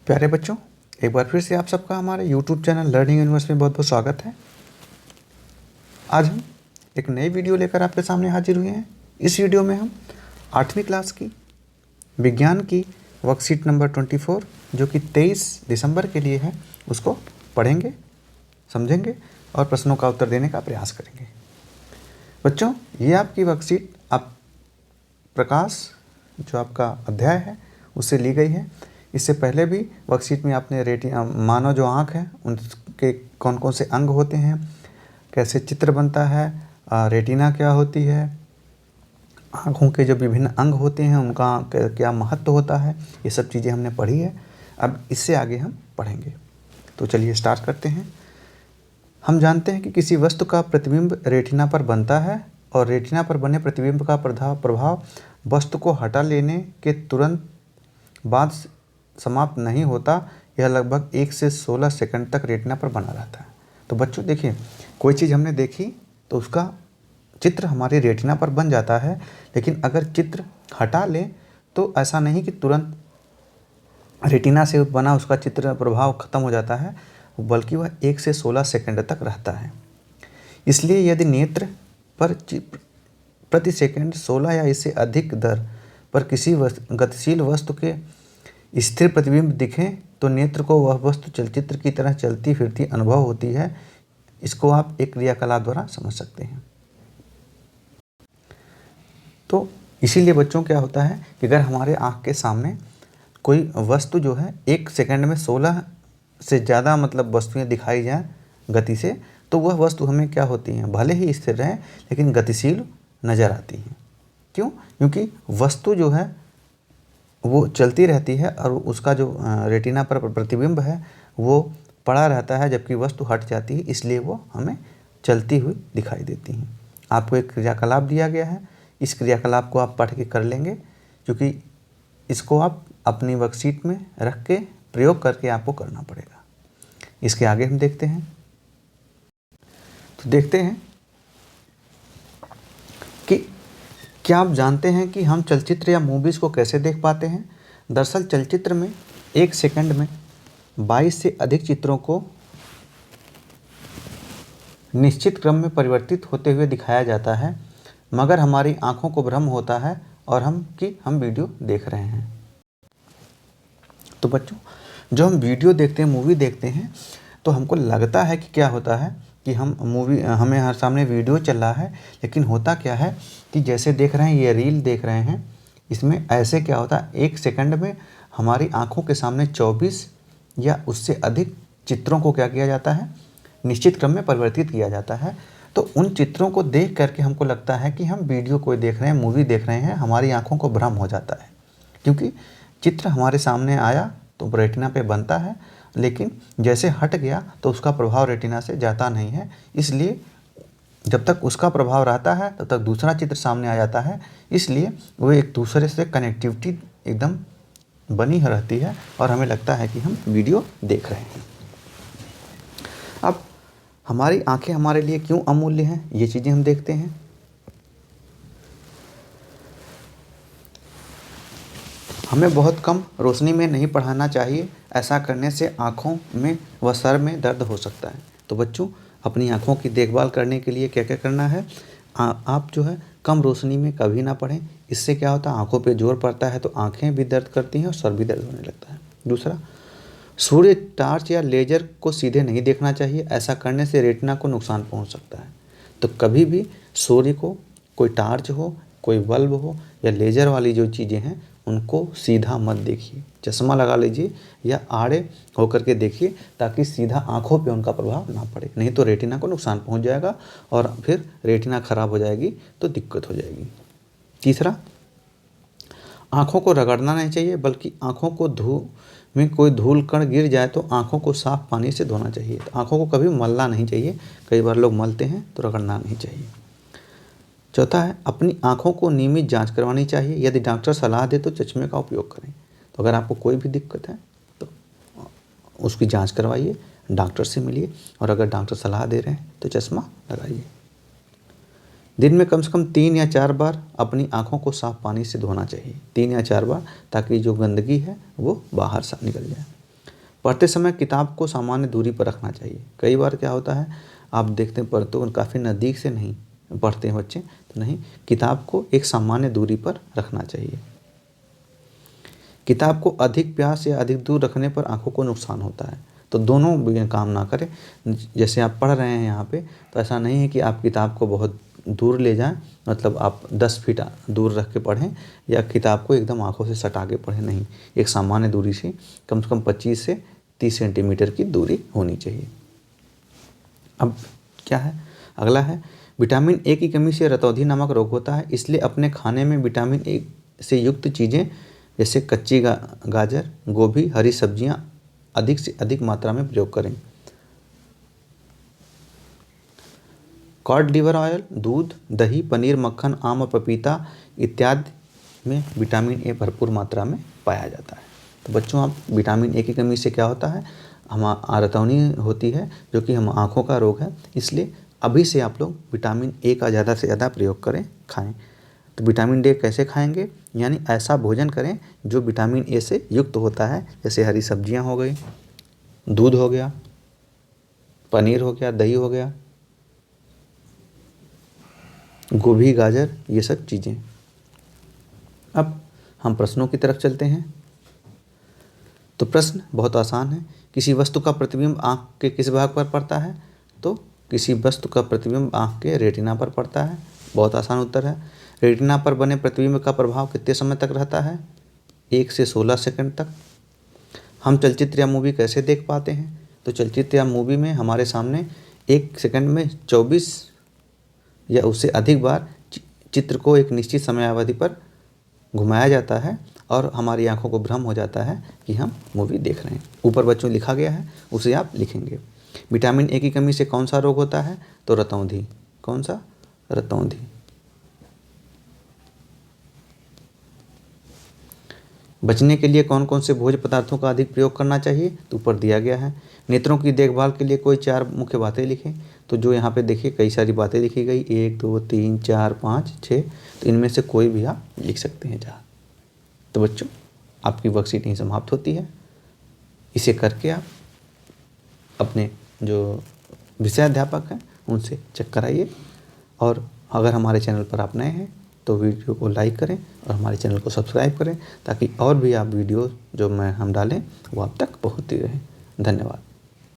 प्यारे बच्चों, एक बार फिर से आप सबका हमारे YouTube चैनल लर्निंग यूनिवर्स में बहुत बहुत स्वागत है। आज हम एक नई वीडियो लेकर आपके सामने हाजिर हुए हैं। इस वीडियो में हम 8वीं क्लास की विज्ञान की वर्कशीट नंबर 24 जो कि 23 दिसंबर के लिए है, उसको पढ़ेंगे, समझेंगे और प्रश्नों का उत्तर देने का प्रयास करेंगे। बच्चों, ये आपकी वर्कशीट आप प्रकाश जो आपका अध्याय है उससे ली गई है। इससे पहले भी वर्कशीट में आपने मानव जो आँख है उनके कौन कौन से अंग होते हैं, कैसे चित्र बनता है, रेटिना क्या होती है, आँखों के जो विभिन्न अंग होते हैं उनका क्या महत्व होता है, ये सब चीज़ें हमने पढ़ी है। अब इससे आगे हम पढ़ेंगे। तो चलिए स्टार्ट करते हैं। हम जानते हैं कि किसी वस्तु का प्रतिबिंब रेटिना पर बनता है और रेटिना पर बने प्रतिबिंब का प्रभाव वस्तु को हटा लेने के तुरंत बाद समाप्त नहीं होता। यह लगभग 1 से 16 सेकंड तक रेटिना पर बना रहता है। तो बच्चों देखिए, कोई चीज़ हमने देखी तो उसका चित्र हमारी रेटिना पर बन जाता है, लेकिन अगर चित्र हटा लें तो ऐसा नहीं कि तुरंत रेटिना से बना उसका चित्र प्रभाव खत्म हो जाता है, बल्कि वह 1 से 16 सेकंड तक रहता है। इसलिए यदि नेत्र पर प्रति सेकंड 16 या इससे अधिक दर पर किसी गतिशील वस्तु के स्थिर प्रतिबिंब दिखें तो नेत्र को वह वस्तु चलचित्र की तरह चलती फिरती अनुभव होती है। इसको आप एक क्रियाकलाप द्वारा समझ सकते हैं। तो इसीलिए बच्चों क्या होता है कि अगर हमारे आँख के सामने कोई वस्तु जो है 1 सेकंड में 16 से ज़्यादा वस्तुएं दिखाई जाए गति से, तो वह वस्तु हमें क्या होती हैं, भले ही स्थिर रहें लेकिन गतिशील नज़र आती हैं। क्यों? क्योंकि वस्तु जो है वो चलती रहती है और उसका जो रेटिना पर प्रतिबिंब है वो पड़ा रहता है, जबकि वस्तु हट जाती है, इसलिए वो हमें चलती हुई दिखाई देती हैं। आपको एक क्रियाकलाप दिया गया है, इस क्रियाकलाप को आप पढ़ के कर लेंगे, क्योंकि इसको आप अपनी वर्कशीट में रख के प्रयोग करके आपको करना पड़ेगा। इसके आगे हम देखते हैं। तो देखते हैं कि क्या आप जानते हैं कि हम चलचित्र या मूवीज़ को कैसे देख पाते हैं? दरअसल चलचित्र में 1 सेकंड में 22 से अधिक चित्रों को निश्चित क्रम में परिवर्तित होते हुए दिखाया जाता है, मगर हमारी आंखों को भ्रम होता है और हम वीडियो देख रहे हैं। तो बच्चों, जो हम वीडियो देखते हैं, मूवी देखते हैं, तो हमको लगता है कि क्या होता है कि हमें हर सामने वीडियो चल रहा है, लेकिन होता क्या है कि जैसे देख रहे हैं, ये रील देख रहे हैं, इसमें ऐसे क्या होता है 1 सेकंड में हमारी आंखों के सामने 24 या उससे अधिक चित्रों को क्या किया जाता है, निश्चित क्रम में परिवर्तित किया जाता है। तो उन चित्रों को देख करके हमको लगता है कि हम वीडियो कोई देख रहे हैं, मूवी देख रहे हैं, हमारी आँखों को भ्रम हो जाता है, क्योंकि चित्र हमारे सामने आया तो रेटिना पे बनता है, लेकिन जैसे हट गया तो उसका प्रभाव रेटिना से जाता नहीं है। इसलिए जब तक उसका प्रभाव रहता है तब तक दूसरा चित्र सामने आ जाता है, इसलिए वो एक दूसरे से कनेक्टिविटी एकदम बनी रहती है और हमें लगता है कि हम वीडियो देख रहे हैं। अब हमारी आंखें हमारे लिए क्यों अमूल्य हैं, ये चीज़ें हम देखते हैं। हमें बहुत कम रोशनी में नहीं पढ़ाना चाहिए, ऐसा करने से आँखों में व सर में दर्द हो सकता है। तो बच्चों, अपनी आँखों की देखभाल करने के लिए क्या क्या करना है, आप जो है कम रोशनी में कभी ना पढ़ें। इससे क्या होता है, आँखों पे जोर पड़ता है तो आँखें भी दर्द करती हैं और सर भी दर्द होने लगता है। दूसरा, सूर्य टॉर्च या लेजर को सीधे नहीं देखना चाहिए, ऐसा करने से रेटिना को नुकसान पहुँच सकता है। तो कभी भी सूर्य को, कोई टॉर्च हो, कोई बल्ब हो या लेजर वाली जो चीज़ें हैं, उनको सीधा मत देखिए, चश्मा लगा लीजिए या आड़े होकर के देखिए, ताकि सीधा आंखों पे उनका प्रभाव ना पड़े, नहीं तो रेटिना को नुकसान पहुंच जाएगा और फिर रेटिना खराब हो जाएगी तो दिक्कत हो जाएगी। तीसरा, आंखों को रगड़ना नहीं चाहिए, बल्कि आंखों को में कोई धूल कण गिर जाए तो आंखों को साफ पानी से धोना चाहिए। तो आंखों को कभी मलना नहीं चाहिए, कई बार लोग मलते हैं तो रगड़ना नहीं चाहिए। चौथा है, अपनी आँखों को नियमित जांच करवानी चाहिए, यदि डॉक्टर सलाह दे तो चश्मे का उपयोग करें। तो अगर आपको कोई भी दिक्कत है तो उसकी जांच करवाइए, डॉक्टर से मिलिए, और अगर डॉक्टर सलाह दे रहे हैं तो चश्मा लगाइए। दिन में कम से कम 3 या 4 बार अपनी आँखों को साफ पानी से धोना चाहिए, 3 या 4 बार, ताकि जो गंदगी है वो बाहर निकल जाए। पढ़ते समय किताब को सामान्य दूरी पर रखना चाहिए। कई बार क्या होता है, आप देखते हैं पढ़ते हो काफ़ी नज़दीक से नहीं पढ़ते हैं बच्चे, तो नहीं, किताब को एक सामान्य दूरी पर रखना चाहिए। किताब को अधिक प्यास या अधिक दूर रखने पर आँखों को नुकसान होता है, तो दोनों भी काम ना करें। जैसे आप पढ़ रहे हैं यहाँ पे, तो ऐसा नहीं है कि आप किताब को बहुत दूर ले जाएं, मतलब आप 10 फीट दूर रख के पढ़ें या किताब को एकदम आँखों से सटा के पढ़ें, नहीं। एक सामान्य दूरी से कम 25 से 30 सेंटीमीटर की दूरी होनी चाहिए। अब क्या है, अगला है विटामिन ए की कमी से रतौंधी नामक रोग होता है, इसलिए अपने खाने में विटामिन ए से युक्त चीज़ें जैसे कच्ची गाजर, गोभी, हरी सब्जियां अधिक से अधिक मात्रा में प्रयोग करें। कॉड लिवर ऑयल, दूध, दही, पनीर, मक्खन, आम और पपीता इत्यादि में विटामिन ए भरपूर मात्रा में पाया जाता है। तो बच्चों, आप विटामिन ए की कमी से क्या होता है, हम रतौनी होती है जो कि हम आँखों का रोग है, इसलिए अभी से आप लोग विटामिन ए का ज़्यादा से ज़्यादा प्रयोग करें, खाएं। तो विटामिन ए कैसे खाएंगे, यानी ऐसा भोजन करें जो विटामिन ए से युक्त होता है, जैसे हरी सब्जियां हो गई, दूध हो गया, पनीर हो गया, दही हो गया, गोभी, गाजर, ये सब चीज़ें। अब हम प्रश्नों की तरफ चलते हैं। तो प्रश्न बहुत आसान है। किसी वस्तु का प्रतिबिंब आँख के किस भाग पर पड़ता है? तो किसी वस्तु का प्रतिबिंब आँख के रेटिना पर पड़ता है। बहुत आसान उत्तर है। रेटिना पर बने प्रतिबिंब का प्रभाव कितने समय तक रहता है? 1 से 16 सेकंड तक। हम चलचित्र या मूवी कैसे देख पाते हैं? तो चलचित्र या मूवी में हमारे सामने 1 सेकंड में 24 या उससे अधिक बार चित्र को एक निश्चित समयावधि पर घुमाया जाता है और हमारी आंखों को भ्रम हो जाता है कि हम मूवी देख रहे हैं। ऊपर बच्चों लिखा गया है, उसे आप लिखेंगे। विटामिन ए की कमी से कौन सा रोग होता है? तो रतौंधी। कौन सा? रतौंधी। बचने के लिए कौन कौन से भोज्य पदार्थों का अधिक प्रयोग करना चाहिए? तो ऊपर दिया गया है। नेत्रों की देखभाल के लिए कोई 4 मुख्य बातें लिखें। तो जो यहाँ पे देखिए कई सारी बातें लिखी गई, 1 2 3 4 5 6, तो इनमें से कोई भी आप लिख सकते हैं जहाँ। तो बच्चों, आपकी वर्कशीट यहीं समाप्त होती है। इसे करके आप अपने जो विषयाध्यापक हैं उनसे चेक कराइए, और अगर हमारे चैनल पर आप नए हैं तो वीडियो को लाइक करें और हमारे चैनल को सब्सक्राइब करें, ताकि और भी आप वीडियो जो हम डालें वो आप तक पहुँचती रहें। धन्यवाद।